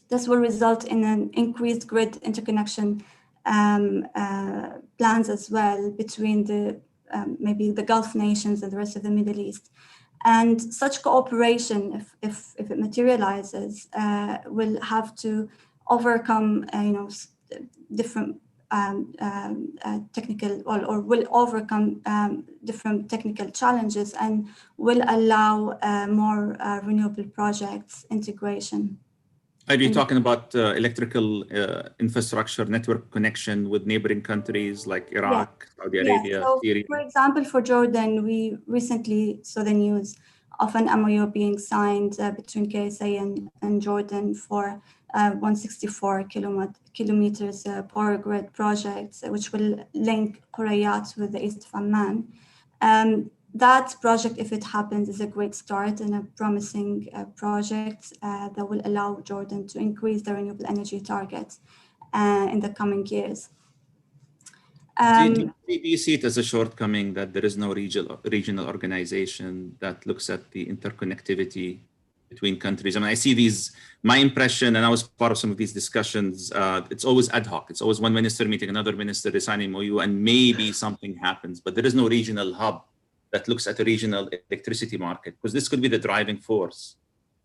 Speaker 2: this will result in an increased grid interconnection plans as well between the maybe the Gulf nations and the rest of the Middle East. And such cooperation, if it materializes, will have to overcome different technical or will overcome different technical challenges and will allow more renewable projects integration.
Speaker 1: Are you talking about electrical infrastructure, network connection with neighboring countries like Iraq, Saudi Arabia,
Speaker 2: so,
Speaker 1: Syria?
Speaker 2: for example, for Jordan, we recently saw the news of an MOU being signed between KSA and Jordan for 164 kilometers power grid project, which will link Qurayat with the east of Amman. That project, if it happens, is a great start and a promising project that will allow Jordan to increase the renewable energy targets in the coming years.
Speaker 1: Do you see it as a shortcoming that there is no regional organization that looks at the interconnectivity between countries? I mean, I see my impression, and I was part of some of these discussions, it's always ad hoc. It's always one minister meeting another minister, they sign an MOU, and maybe something happens, but there is no regional hub that looks at a regional electricity market, because this could be the driving force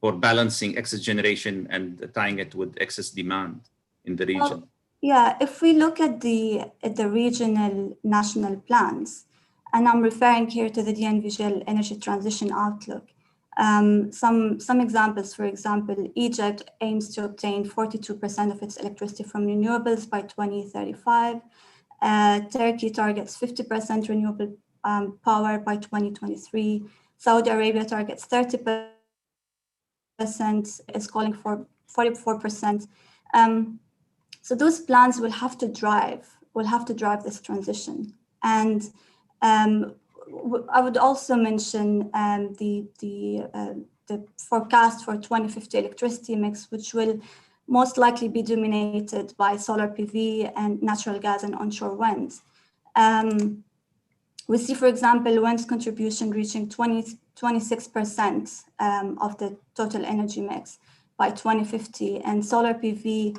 Speaker 1: for balancing excess generation and tying it with excess demand in the region.
Speaker 2: Well, yeah, if we look at the regional national plans, and I'm referring here to the DNVGL Energy Transition Outlook, some examples, for example, Egypt aims to obtain 42% of its electricity from renewables by 2035. Turkey targets 50% renewable power by 2023. Saudi Arabia targets 30%, is calling for 44%. So those plans will have to drive this transition. And I would also mention the forecast for 2050 electricity mix, which will most likely be dominated by solar PV and natural gas and onshore wind. We see, for example, wind's contribution reaching 26% of the total energy mix by 2050, and solar PV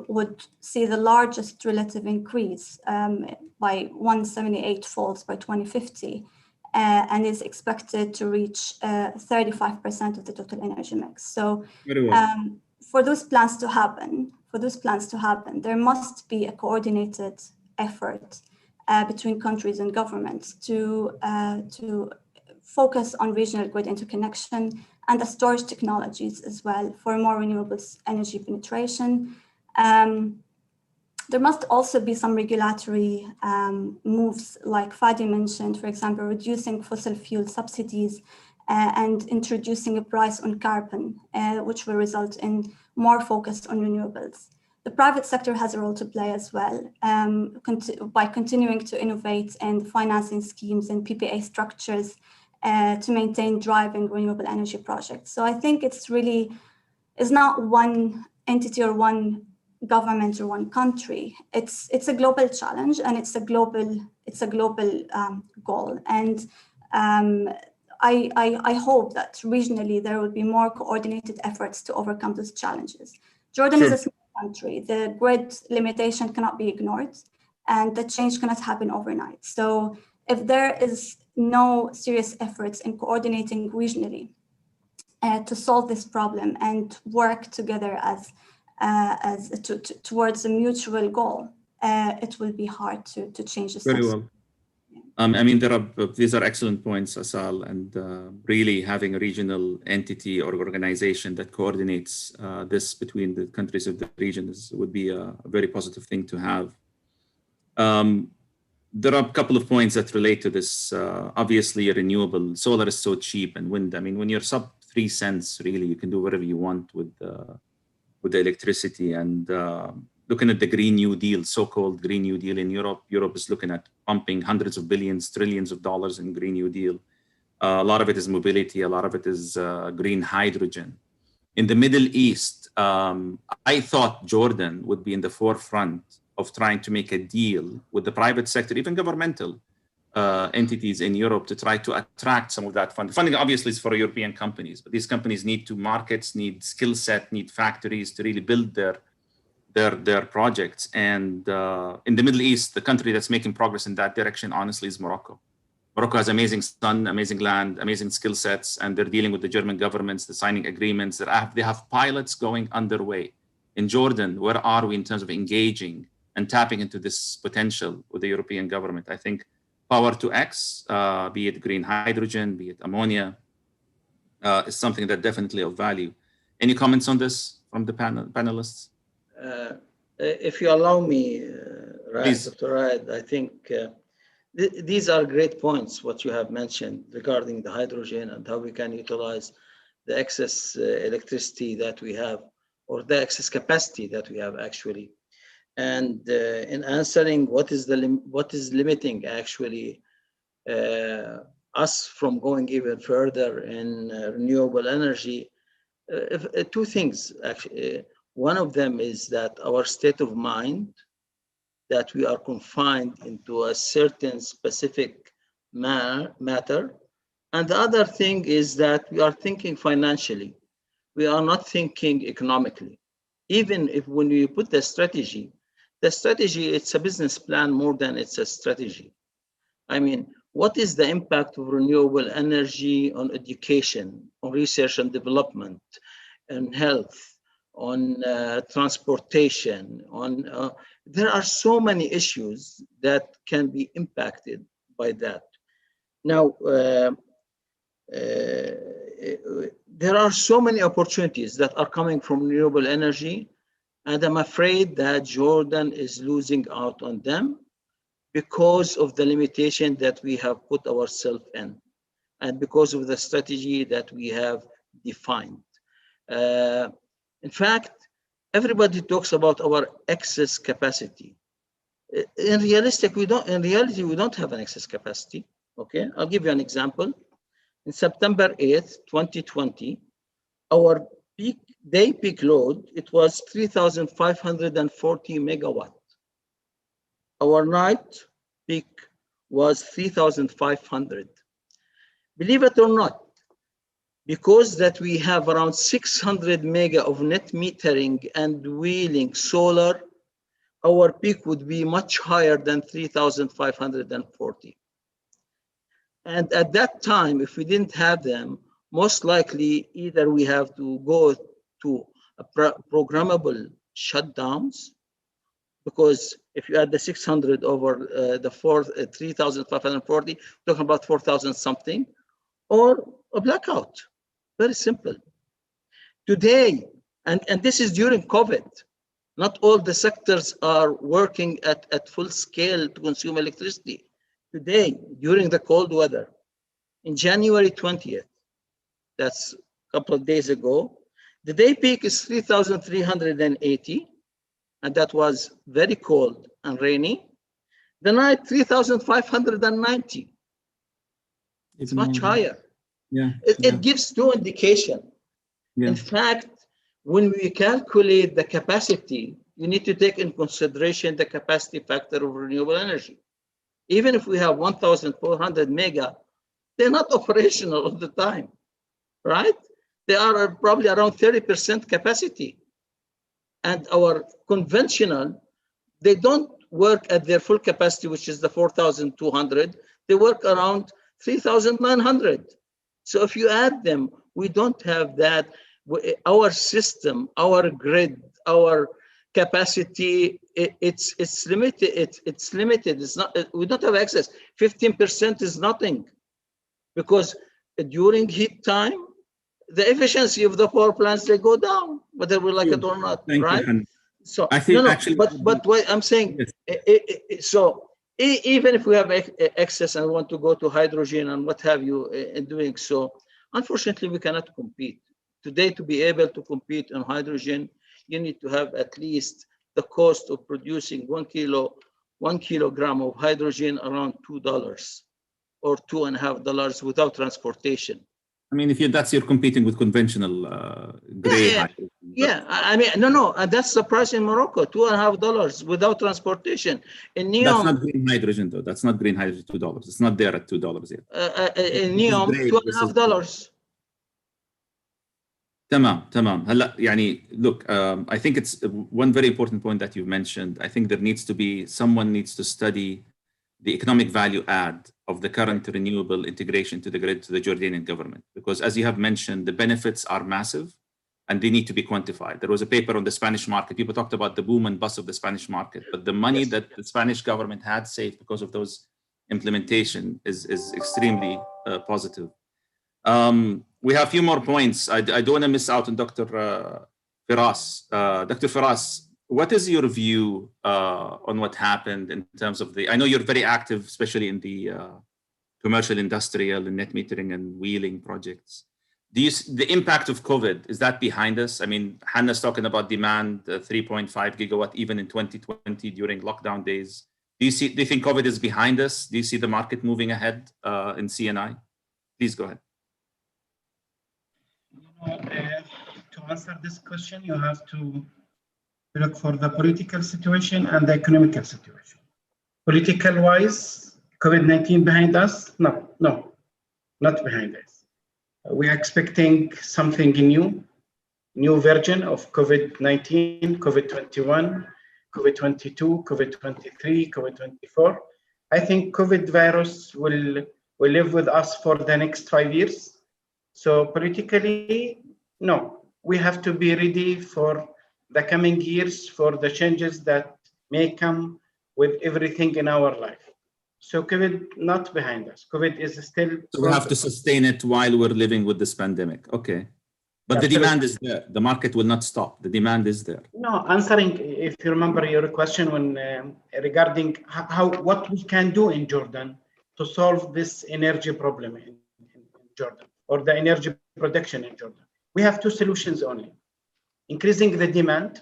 Speaker 2: would see the largest relative increase by 178-fold by 2050, and is expected to reach 35% of the total energy mix. So for those plans to happen, there must be a coordinated effort between countries and governments to focus on regional grid interconnection and the storage technologies as well for more renewables energy penetration. There must also be some regulatory moves, like Fadi mentioned, for example, reducing fossil fuel subsidies and introducing a price on carbon, which will result in more focus on renewables. The private sector has a role to play as well by continuing to innovate in financing schemes and PPA structures to maintain driving renewable energy projects. So I think it's not one entity or one government or one country. It's a global challenge, and it's a global goal. And I hope that regionally there will be more coordinated efforts to overcome those challenges. Jordan is a small country. The grid limitation cannot be ignored, and the change cannot happen overnight. So if there is no serious efforts in coordinating regionally to solve this problem and work together towards a mutual goal, it will be hard to change the
Speaker 1: Very
Speaker 2: system.
Speaker 1: well. I mean, these are excellent points, Asal, and really having a regional entity or organization that coordinates this between the countries of the region would be a very positive thing to have. There are a couple of points that relate to this. Obviously, renewable solar is so cheap, and wind. I mean, when you're sub 3 cents, really, you can do whatever you want with the electricity. And looking at the Green New Deal, so-called Green New Deal in Europe, Europe is looking at pumping hundreds of billions, trillions of dollars in Green New Deal. A lot of it is mobility. A lot of it is green hydrogen. In the Middle East, I thought Jordan would be in the forefront of trying to make a deal with the private sector, even governmental entities in Europe, to try to attract some of that funding. Funding obviously is for European companies, but these companies need to markets, need skill set, need factories to really build their projects. And in the Middle East, the country that's making progress in that direction, honestly, is Morocco. Morocco has amazing sun, amazing land, amazing skill sets, and they're dealing with the German governments, they're signing agreements. They have pilots going underway. In Jordan, where are we in terms of engaging and tapping into this potential with the European government? I think power to X, be it green hydrogen, be it ammonia, is something that definitely of value. Any comments on this from the panelists?
Speaker 3: If you allow me, Dr. Raed, I think these are great points, what you have mentioned regarding the hydrogen and how we can utilize the excess electricity that we have, or the excess capacity that we have actually. And in answering what is limiting actually us from going even further in renewable energy, two things actually. One of them is that our state of mind, that we are confined into a certain specific matter. And the other thing is that we are thinking financially. We are not thinking economically. Even if when we put the strategy, it's a business plan more than it's a strategy. I mean, what is the impact of renewable energy on education, on research and development, on health, on transportation, on there are so many issues that can be impacted by that. Now, there are so many opportunities that are coming from renewable energy, and I'm afraid that Jordan is losing out on them because of the limitation that we have put ourselves in, and because of the strategy that we have defined. In fact, everybody talks about our excess capacity. In reality, we don't have an excess capacity. Okay, I'll give you an example. In September 8th, 2020, our day peak load, it was 3,540 megawatt. Our night peak was 3,500. Believe it or not, because that we have around 600 mega of net metering and wheeling solar, our peak would be much higher than 3,540. And at that time, if we didn't have them, most likely either we have to go to a programmable shutdowns, because if you add the 600 over the 3,540, talking about 4,000 something, or a blackout. Very simple. Today, and this is during COVID, not all the sectors are working at full scale to consume electricity. Today, during the cold weather, in January 20th, that's a couple of days ago, the day peak is 3,380, and that was very cold and rainy. The night, 3,590. It's much higher.
Speaker 1: Yeah.
Speaker 3: It gives no indication. Yeah. In fact, when we calculate the capacity, you need to take in consideration the capacity factor of renewable energy. Even if we have 1,400 mega, they're not operational all the time, right? They are probably around 30% capacity. And our conventional, they don't work at their full capacity, which is the 4,200. They work around 3,900. So if you add them, we don't have that. Our system, our grid, our capacity, it's limited. It's limited. It's not. We don't have access. 15% is nothing, because during heat time, the efficiency of the power plants, they go down, whether we like it or not, right? So
Speaker 1: I think actually,
Speaker 3: but what I'm saying,
Speaker 1: yes.
Speaker 3: so even if we have excess and want to go to hydrogen and what have you in doing so, unfortunately, we cannot compete. Today, to be able to compete on hydrogen, you need to have at least the cost of producing 1 kilogram of hydrogen around $2 or $2.50 without transportation.
Speaker 1: I mean, that's you're competing with conventional gray hydrogen.
Speaker 3: Yeah, I mean, no, that's the price in Morocco, $2.50 without transportation. In NEOM,
Speaker 1: that's not green hydrogen, though. That's not green hydrogen, $2. It's not there at $2 yet.
Speaker 3: In NEOM, $2.50.
Speaker 1: تمام. هلا يعني look, I think it's one very important point that you've mentioned. I think someone needs to study the economic value add of the current renewable integration to the grid, to the Jordanian government, because as you have mentioned, the benefits are massive and they need to be quantified. There was a paper on the Spanish market. People talked about the boom and bust of the Spanish market, but the money that the Spanish government had saved because of those implementation is extremely positive. We have a few more points. I don't want to miss out on Dr. Firas. Dr. Firas, what is your view on what happened in terms of I know you're very active, especially in the commercial, industrial, and net metering and wheeling projects. Do you see the impact of COVID? Is that behind us? I mean, Hannah's talking about demand, 3.5 gigawatt, even in 2020 during lockdown days. Do you think COVID is behind us? Do you see the market moving ahead in CNI? Please go ahead.
Speaker 6: To answer this question, you have to look for the political situation and the economical situation. Political-wise, COVID-19 behind us? No, not behind us. We are expecting something new version of COVID-19, COVID-21, COVID-22, COVID-23, COVID-24. I think COVID virus will live with us for the next 5 years. So politically, no, we have to be ready for the coming years, for the changes that may come with everything in our life. So COVID not behind us. COVID is still.
Speaker 1: So we have to sustain it while we're living with this pandemic. Okay. But the demand is there. The market will not stop. The demand is there.
Speaker 6: No, answering, if you remember your question when regarding what we can do in Jordan to solve this energy problem in Jordan, or the energy production in Jordan. We have two solutions only: increasing the demand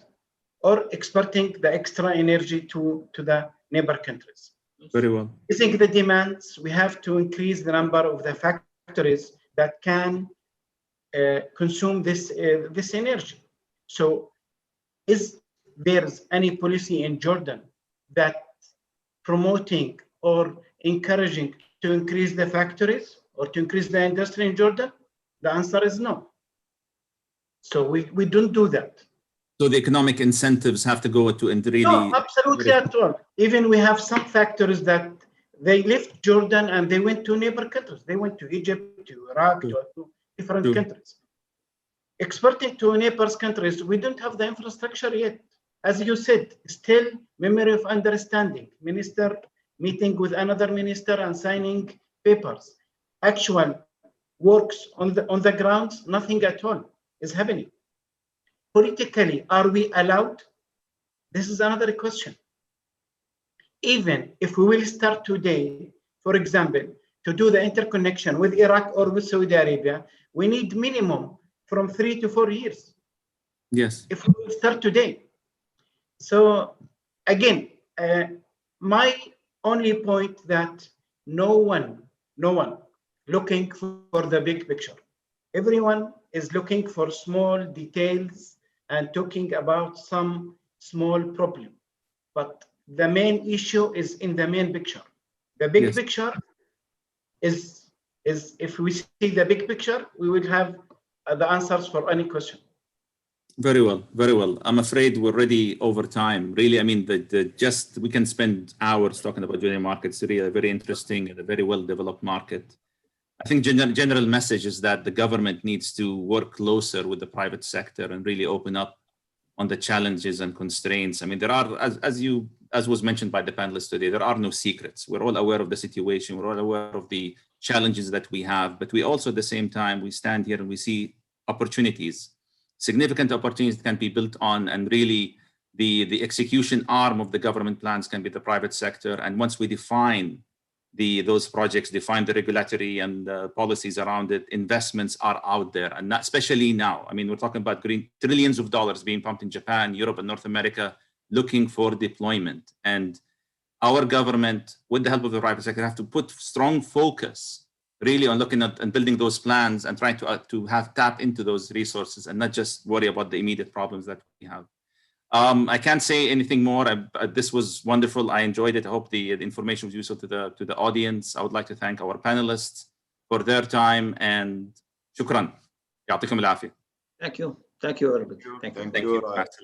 Speaker 6: or exporting the extra energy to the neighbor countries.
Speaker 1: Very well.
Speaker 6: Increasing the demands, we have to increase the number of the factories that can consume this energy. So is there any policy in Jordan that promoting or encouraging to increase the factories or to increase the industry in Jordan? The answer is no. So we don't do that.
Speaker 1: So the economic incentives have to go to really...
Speaker 6: No, absolutely at all. Even we have some factories that they left Jordan and they went to neighbor countries. They went to Egypt, to Iraq, to different countries. Exporting to neighbors countries, we don't have the infrastructure yet. As you said, still memory of understanding. Minister meeting with another minister and signing papers. Actual works on the ground, nothing at all is happening. Politically, are we allowed? This is another question. Even if we will start today, for example, to do the interconnection with Iraq or with Saudi Arabia, we need minimum from 3 to 4 years.
Speaker 1: Yes.
Speaker 6: If we will start today. So again, my only point that no one looking for the big picture. Everyone is looking for small details and talking about some small problem. But the main issue is in the main picture. The big picture is if we see the big picture, we will have the answers for any question.
Speaker 1: Very well, very well. I'm afraid we're already over time. Really, I mean, we can spend hours talking about Jordanian markets. Really, a very interesting and a very well-developed market. I think general message is that the government needs to work closer with the private sector and really open up on the challenges and constraints. I mean, there are, as was mentioned by the panelists today, there are no secrets. We're all aware of the situation. We're all aware of the challenges that we have, but we also, at the same time, we stand here and we see opportunities, significant opportunities that can be built on, and really the execution arm of the government plans can be the private sector. And once we define those projects, define the regulatory and policies around it, investments are out there, and not, especially now. I mean, we're talking about green trillions of dollars being pumped in Japan, Europe, and North America, looking for deployment. And our government, with the help of the private sector, have to put strong focus really on looking at and building those plans and trying to have tap into those resources and not just worry about the immediate problems that we have. I can't say anything more. This was wonderful. I enjoyed it. I hope the information was useful to the audience. I would like to thank our panelists for their time, and shukran. يعطيكم العافية.
Speaker 3: Thank you. Thank you, everybody.
Speaker 4: Thank you.